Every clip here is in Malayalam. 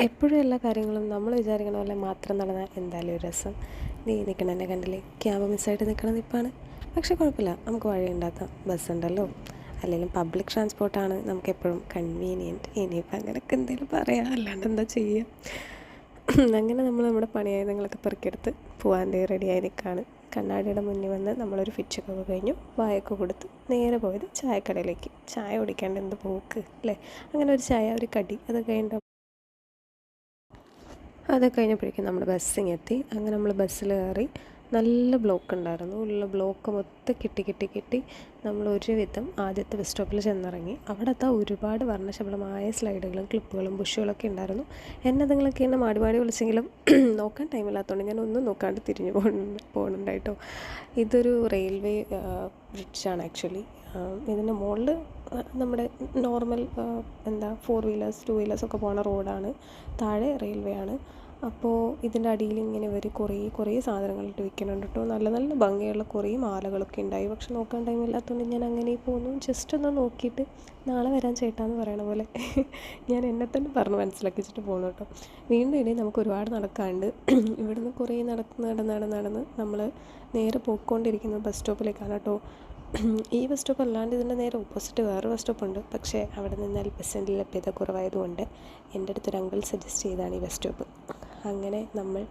എപ്പോഴും എല്ലാ കാര്യങ്ങളും നമ്മൾ വിചാരിക്കണ പോലെ മാത്രം നടന്നാൽ എന്തായാലും ഒരു രസം. നീ നിൽക്കണ കണ്ടില്ലേ, ക്യാബ് മിസ്സായിട്ട് നിൽക്കണ നിൽപ്പാണ്. പക്ഷെ കുഴപ്പമില്ല, നമുക്ക് വഴി ഉണ്ടാക്കാം, ബസ്സുണ്ടല്ലോ. അല്ലെങ്കിൽ പബ്ലിക് ട്രാൻസ്പോർട്ടാണ് നമുക്കെപ്പോഴും കൺവീനിയൻറ്റ്. ഇനിയിപ്പോൾ അങ്ങനെയൊക്കെ എന്തെങ്കിലും പറയാം, അല്ലാണ്ട് എന്താ ചെയ്യുക. അങ്ങനെ നമ്മൾ നമ്മുടെ പണിയായുധങ്ങളൊക്കെ പെറുക്കിയെടുത്ത് പോകാൻ റെഡിയായി നിൽക്കുകയാണ്. കണ്ണാടിയുടെ മുന്നിൽ വന്ന് നമ്മളൊരു ഫിറ്റൊക്കെ കഴിഞ്ഞു, വായൊക്കെ കൊടുത്ത് നേരെ പോയത് ചായക്കടയിലേക്ക്. ചായ കുടിക്കാണ്ട് എന്ത് പോക്ക് അല്ലേ. അങ്ങനെ ഒരു ചായ, ഒരു കടി, അത് കഴിഞ്ഞപ്പോഴേക്കും നമ്മുടെ ബസ്സിങ് എത്തി. അങ്ങനെ നമ്മൾ ബസ്സിൽ കയറി. നല്ല ബ്ലോക്ക് ഉണ്ടായിരുന്നു. ഉള്ള ബ്ലോക്ക് മൊത്തം കിട്ടി നമ്മൾ ഒരുവിധം ആദ്യത്തെ ബസ് സ്റ്റോപ്പിൽ ചെന്നിറങ്ങി. അവിടെ ഒരുപാട് വർണ്ണശബളമായ സ്ലൈഡുകളും ക്ലിപ്പുകളും ബുഷുകളൊക്കെ ഉണ്ടായിരുന്നു. എന്നെ മാടി വിളിച്ചെങ്കിലും നോക്കാൻ ടൈമില്ലാത്തതുകൊണ്ട് ഞാൻ ഒന്നും നോക്കാണ്ട് തിരിഞ്ഞു പോകുന്നുണ്ടായിട്ടോ. ഇതൊരു റെയിൽവേ ബ്രിഡ്ജാണ് ആക്ച്വലി. ഇതിൻ്റെ മുകളിൽ നമ്മുടെ നോർമൽ 4 വീലേഴ്സ് 2 വീലേഴ്സൊക്കെ പോകുന്ന റോഡാണ്. താഴെ റെയിൽവേ ആണ്. അപ്പോൾ ഇതിൻ്റെ അടിയിൽ ഇങ്ങനെ ഇവർ കുറേ സാധനങ്ങളിട്ട് വിൽക്കുന്നുണ്ട് കേട്ടോ. നല്ല നല്ല ഭംഗിയുള്ള കുറേ മാലകളൊക്കെ ഉണ്ടായി. പക്ഷെ നോക്കാൻ ടൈമില്ലാത്തതുകൊണ്ട് ഞാൻ അങ്ങനെ പോന്നു. ജസ്റ്റ് ഒന്ന് നോക്കിയിട്ട് നാളെ വരാൻ ചേട്ടാന്ന് പറയണ പോലെ ഞാൻ എന്നെ തന്നെ പറഞ്ഞ് മനസ്സിലാക്കിച്ചിട്ട് പോകണം കേട്ടോ. വീണ്ടും ഇനി നമുക്ക് ഒരുപാട് നടക്കാണ്ട്. ഇവിടുന്ന് കുറേ നടന്ന് നമ്മൾ നേരെ പോയിക്കൊണ്ടിരിക്കുന്നത് ബസ് സ്റ്റോപ്പിലേക്കാണ് കേട്ടോ. ഈ ബസ് സ്റ്റോപ്പ് അല്ലാണ്ട് ഇതിൻ്റെ നേരെ ഓപ്പോസിറ്റ് വേറെ ബസ് സ്റ്റോപ്പുണ്ട്. പക്ഷേ അവിടെ നിന്നാൽ ബസ്സിൻ്റെ ലഭ്യത കുറവായതുകൊണ്ട് എൻ്റെ അടുത്തൊരു അങ്കിൾ സജസ്റ്റ് ചെയ്താണ് ഈ ബസ് സ്റ്റോപ്പ്. അങ്ങനെ നമ്മൾ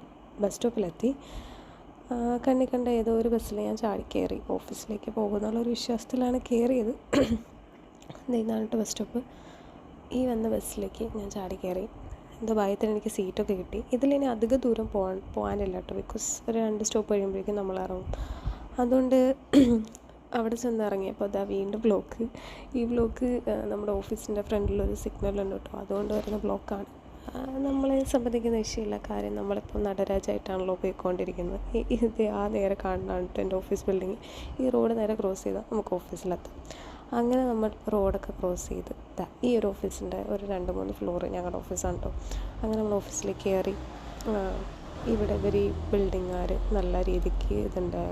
ബസ് സ്റ്റോപ്പിലെത്തി. കണ്ണി കണ്ട ഏതോ ഒരു ബസ്സിൽ ഞാൻ ചാടി കയറി. ഓഫീസിലേക്ക് പോകുന്നുള്ളൊരു വിശ്വാസത്തിലാണ് കയറിയത്. ഇതാണ് കേട്ടോ ബസ് സ്റ്റോപ്പ്. ഈ വന്ന ബസ്സിലേക്ക് ഞാൻ ചാടി കയറി. എന്തോ ഭയത്തിന് എനിക്ക് സീറ്റൊക്കെ കിട്ടി. ഇതിലിനി അധിക ദൂരം പോകാനില്ല കേട്ടോ. ബിക്കോസ് ഒരു 2 സ്റ്റോപ്പ് കഴിയുമ്പോഴേക്കും നമ്മൾ ഇറങ്ങും. അതുകൊണ്ട് അവിടെ ചെന്ന് ഇറങ്ങിയപ്പോൾ അതാ വീണ്ടും ബ്ലോക്ക്. ഈ ബ്ലോക്ക് നമ്മുടെ ഓഫീസിൻ്റെ ഫ്രണ്ടിലൊരു സിഗ്നലുണ്ട് കേട്ടോ. അതുകൊണ്ട് വരുന്ന ബ്ലോക്കാണ്. നമ്മളെ സംബന്ധിക്കുന്ന വിഷയമില്ല. കാര്യം നമ്മളിപ്പോൾ നടരാജായിട്ടാണല്ലോ പോയിക്കൊണ്ടിരിക്കുന്നത്. ഇത് നേരെ കാണുന്നതാണ് കേട്ടോ എൻ്റെ ഓഫീസ് ബിൽഡിങ്. ഈ റോഡ് നേരെ ക്രോസ് ചെയ്താൽ നമുക്ക് ഓഫീസിലെത്താം. അങ്ങനെ നമ്മൾ റോഡൊക്കെ ക്രോസ് ചെയ്ത് ഈ ഒരു ഓഫീസിൻ്റെ ഒരു 2-3 ഫ്ലോറ് ഞങ്ങളുടെ ഓഫീസാണ് കേട്ടോ. അങ്ങനെ നമ്മൾ ഓഫീസിലേക്ക് കയറി. ഇവിടെ ഇവർ ഈ ബിൽഡിങ്ങുകാർ നല്ല രീതിക്ക് ഇതിൻ്റെ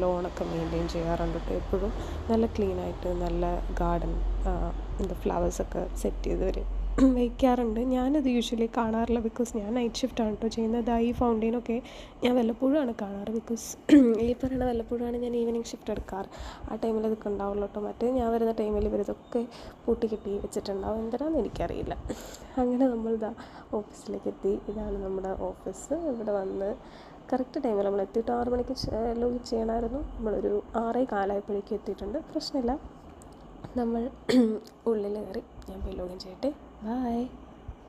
ലോണൊക്കെ മെയിൻറ്റെയിൻ ചെയ്യാറുണ്ട് കേട്ടോ. എപ്പോഴും നല്ല ക്ലീനായിട്ട് നല്ല ഗാർഡൻ ഫ്ലവേഴ്സൊക്കെ സെറ്റ് ചെയ്ത് വയ്ക്കാറുണ്ട്. ഞാനത് യൂഷ്വലി കാണാറില്ല. ബിക്കോസ് ഞാൻ നൈറ്റ് ഷിഫ്റ്റാണ് കേട്ടോ ചെയ്യുന്നത്. ഈ ഫൗണ്ടെയിനൊക്കെ ഞാൻ വല്ലപ്പോഴുമാണ് കാണാറ്. ബിക്കോസ് ഈ പറയുന്ന വല്ലപ്പോഴാണ് ഞാൻ ഈവനിങ് ഷിഫ്റ്റ് എടുക്കാറ്. ആ ടൈമിൽ ഇതൊക്കെ ഉണ്ടാവുള്ളൂ കേട്ടോ. മറ്റേ ഞാൻ വരുന്ന ടൈമിൽ ഇവരിതൊക്കെ പൂട്ടി വെച്ചിട്ടുണ്ടാവും. എന്തിനാന്ന് എനിക്കറിയില്ല. അങ്ങനെ നമ്മൾ ഓഫീസിലേക്ക് എത്തി. ഇതാണ് നമ്മുടെ ഓഫീസ്. ഇവിടെ വന്ന് കറക്റ്റ് ടൈമിൽ നമ്മൾ എത്തിയിട്ട് 6 മണിക്ക് ലോഗിൻ ചെയ്യണമായിരുന്നു. നമ്മളൊരു 6:15 എത്തിയിട്ടുണ്ട്. പ്രശ്നമില്ല. നമ്മൾ ഉള്ളിൽ കയറി. ഞാൻ പോയി ലോഗിൻ ചെയ്യട്ടെ. ബൈ.